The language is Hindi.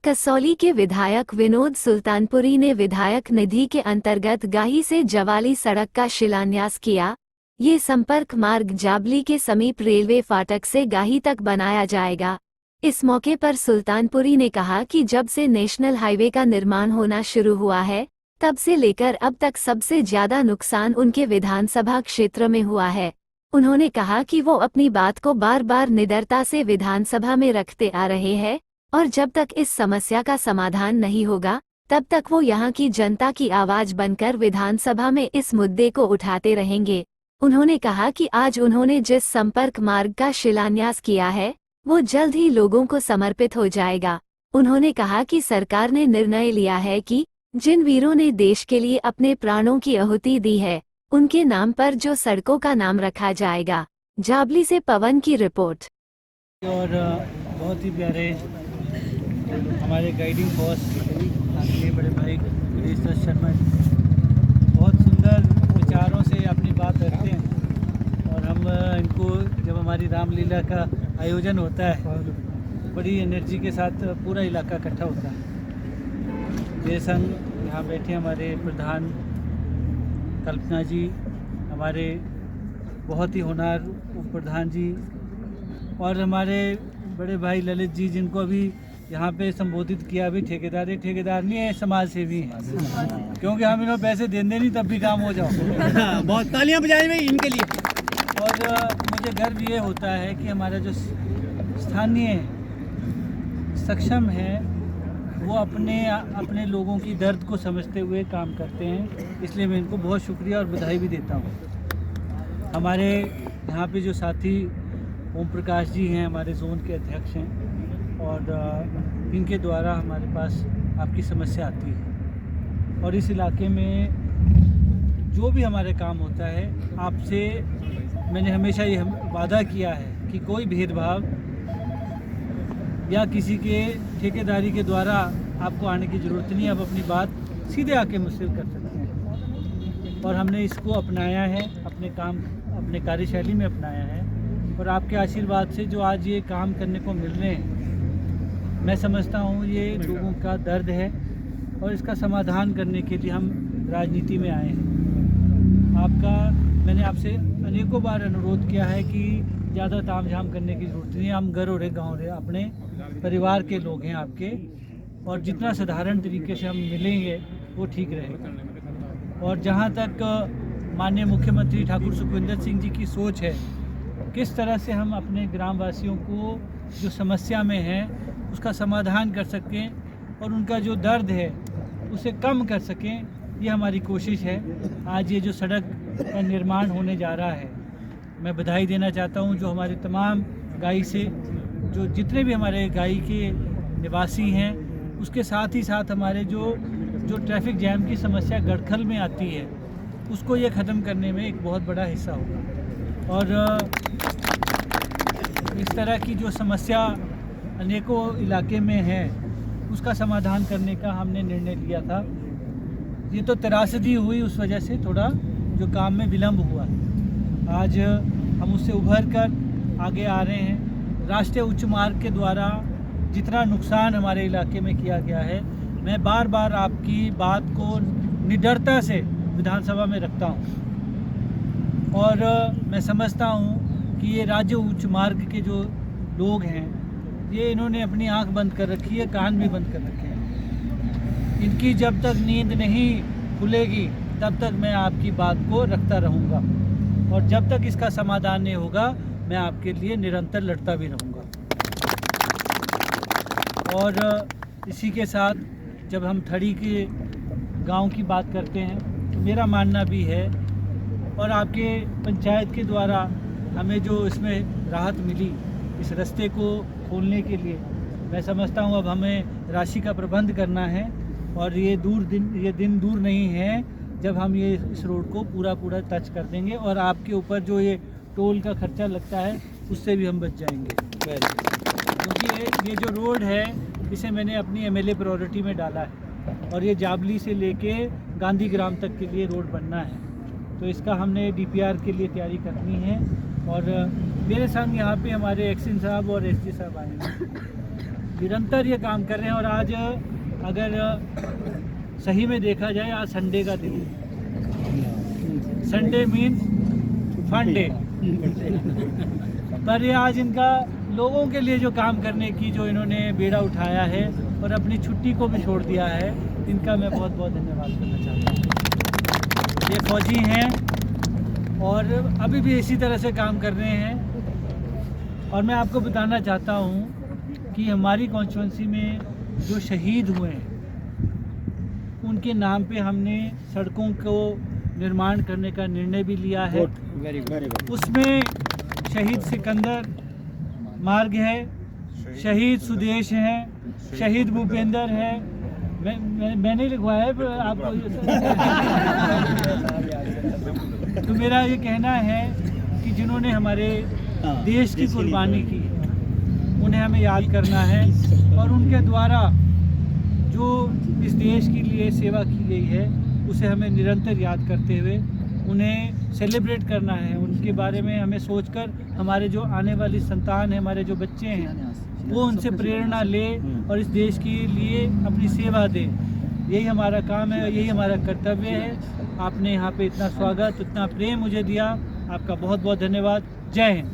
कसौली के विधायक विनोद सुल्तानपुरी ने विधायक निधि के अंतर्गत गाही से जवाली सड़क का शिलान्यास किया। ये संपर्क मार्ग जाबली के समीप रेलवे फाटक से गाही तक बनाया जाएगा। इस मौके पर सुल्तानपुरी ने कहा कि जब से नेशनल हाईवे का निर्माण होना शुरू हुआ है, तब से लेकर अब तक सबसे ज्यादा नुकसान उनके विधानसभा क्षेत्र में हुआ है। उन्होंने कहा कि वो अपनी बात को बार बार निडरता से विधानसभा में रखते आ रहे हैं और जब तक इस समस्या का समाधान नहीं होगा, तब तक वो यहाँ की जनता की आवाज बनकर विधानसभा में इस मुद्दे को उठाते रहेंगे। उन्होंने कहा कि आज उन्होंने जिस संपर्क मार्ग का शिलान्यास किया है, वो जल्द ही लोगों को समर्पित हो जाएगा। उन्होंने कहा कि सरकार ने निर्णय लिया है कि जिन वीरों ने देश के लिए अपने प्राणों की आहुति दी है, उनके नाम पर जो सड़कों का नाम रखा जाएगा। जाबली से पवन की रिपोर्ट। और बहुत ही प्यारे हमारे गाइडिंग फोर्स आदरणीय बड़े भाई गिरीश दत्त शर्मा बहुत सुंदर विचारों से अपनी बात रखते हैं और हम इनको जब हमारी रामलीला का आयोजन होता है, बड़ी एनर्जी के साथ पूरा इलाका इकट्ठा होता है। ये संग यहाँ बैठे हमारे प्रधान कल्पना जी, हमारे बहुत ही होनहार उप प्रधान जी और हमारे बड़े भाई ललित जी, जिनको अभी यहाँ पे संबोधित किया। अभी ठेकेदार नहीं है, समाज सेवी हैं, क्योंकि हम इन्होंने पैसे देंगे नहीं तब भी काम हो जाओ। बहुत तालियां बजाएं इनके लिए। और मुझे गर्व ये होता है कि हमारा जो स्थानीय सक्षम है वो अपने लोगों की दर्द को समझते हुए काम करते हैं, इसलिए मैं इनको बहुत शुक्रिया और बधाई भी देता हूँ। हमारे यहाँ पे जो साथी ओम प्रकाश जी हैं, हमारे जोन के अध्यक्ष हैं और इनके द्वारा हमारे पास आपकी समस्या आती है और इस इलाके में जो भी हमारे काम होता है, आपसे मैंने हमेशा ये वादा किया है कि कोई भेदभाव या किसी के ठेकेदारी के द्वारा आपको आने की ज़रूरत नहीं। आप अपनी बात सीधे आके मुझसे कर सकते हैं और हमने इसको अपनाया है, अपने कार्यशैली में अपनाया है और आपके आशीर्वाद से जो आज ये काम करने को मिल रहे हैं, मैं समझता हूँ ये लोगों का दर्द है और इसका समाधान करने के लिए हम राजनीति में आए हैं। मैंने आपसे अनेकों बार अनुरोध किया है कि ज़्यादा तामझाम करने की ज़रूरत नहीं है। हम घर हो रहे, गाँव रहे, अपने परिवार के लोग हैं आपके, और जितना साधारण तरीके से हम मिलेंगे वो ठीक रहेगा। और जहाँ तक माननीय मुख्यमंत्री ठाकुर सुखविंदर सिंह जी की सोच है, किस तरह से हम अपने ग्रामवासियों को जो समस्या में है उसका समाधान कर सकें और उनका जो दर्द है उसे कम कर सकें, ये हमारी कोशिश है। आज ये जो सड़क का निर्माण होने जा रहा है, मैं बधाई देना चाहता हूँ जो हमारे तमाम गाई से, जो जितने भी हमारे गाई के निवासी हैं, उसके साथ ही साथ हमारे जो ट्रैफिक जैम की समस्या गड़खल में आती है, उसको ये ख़त्म करने में एक बहुत बड़ा हिस्सा होगा। और इस तरह की जो समस्या अनेकों इलाके में है, उसका समाधान करने का हमने निर्णय लिया था। ये तो त्रासदी हुई, उस वजह से थोड़ा जो काम में विलम्ब हुआ। आज हम उससे उभर कर आगे आ रहे हैं। राष्ट्रीय उच्च मार्ग के द्वारा जितना नुकसान हमारे इलाके में किया गया है, मैं बार बार आपकी बात को निडरता से विधानसभा में रखता हूँ और मैं समझता हूँ कि ये राज्य उच्च मार्ग के जो लोग हैं, ये इन्होंने अपनी आंख बंद कर रखी है, कान भी बंद कर रखे हैं। इनकी जब तक नींद नहीं खुलेगी तब तक मैं आपकी बात को रखता रहूँगा और जब तक इसका समाधान नहीं होगा, मैं आपके लिए निरंतर लड़ता भी रहूँगा। और इसी के साथ जब हम थड़ी के गांव की बात करते हैं, तो मेरा मानना भी है और आपके पंचायत के द्वारा हमें जो इसमें राहत मिली, इस रास्ते को खोलने के लिए, मैं समझता हूँ अब हमें राशि का प्रबंध करना है और ये दिन दूर नहीं है जब हम इस रोड को पूरा टच कर देंगे और आपके ऊपर जो ये टोल का खर्चा लगता है उससे भी हम बच जाएंगे। क्योंकि ये जो रोड है, इसे मैंने अपनी एमएलए प्रायोरिटी में डाला है और ये जाबली से लेके गांधी ग्राम तक के लिए रोड बनना है, तो इसका हमने डीपीआर के लिए तैयारी करनी है। और मेरे संग यहाँ पे हमारे एक्सिन साहब और एसडी साहब आए हैं। निरंतर ये काम कर रहे हैं। और आज अगर सही में देखा जाए, आज संडे का दिन है। Sunday mean fun day. पर ये आज इनका लोगों के लिए जो काम करने की जो इन्होंने बेड़ा उठाया है और अपनी छुट्टी को भी छोड़ दिया है, इनका मैं बहुत बहुत धन्यवाद करना चाहता हूँ। ये फौजी हैं और अभी भी इसी तरह से काम कर रहे हैं। और मैं आपको बताना चाहता हूँ कि हमारी कॉन्स्टिट्यूंसी में जो शहीद हुए हैं उनके नाम पे हमने सड़कों को निर्माण करने का निर्णय भी लिया है। Very good. उसमें शहीद सिकंदर मार्ग है, शहीद सुदेश है, शहीद भूपेंद्र है। मैंने लिखवाया है, पर आपको तो मेरा ये कहना है कि जिन्होंने हमारे देश की कुर्बानी की, उन्हें हमें याद करना है और उनके द्वारा जो इस देश के लिए सेवा की गई है उसे हमें निरंतर याद करते हुए उन्हें सेलिब्रेट करना है। उनके बारे में हमें सोचकर हमारे जो आने वाली संतान है, हमारे जो बच्चे हैं, वो उनसे प्रेरणा ले और इस देश के लिए अपनी सेवा दे। यही हमारा काम है और यही हमारा कर्तव्य है। आपने यहाँ पे इतना स्वागत, इतना प्रेम मुझे दिया, आपका बहुत बहुत धन्यवाद। जय हिंद।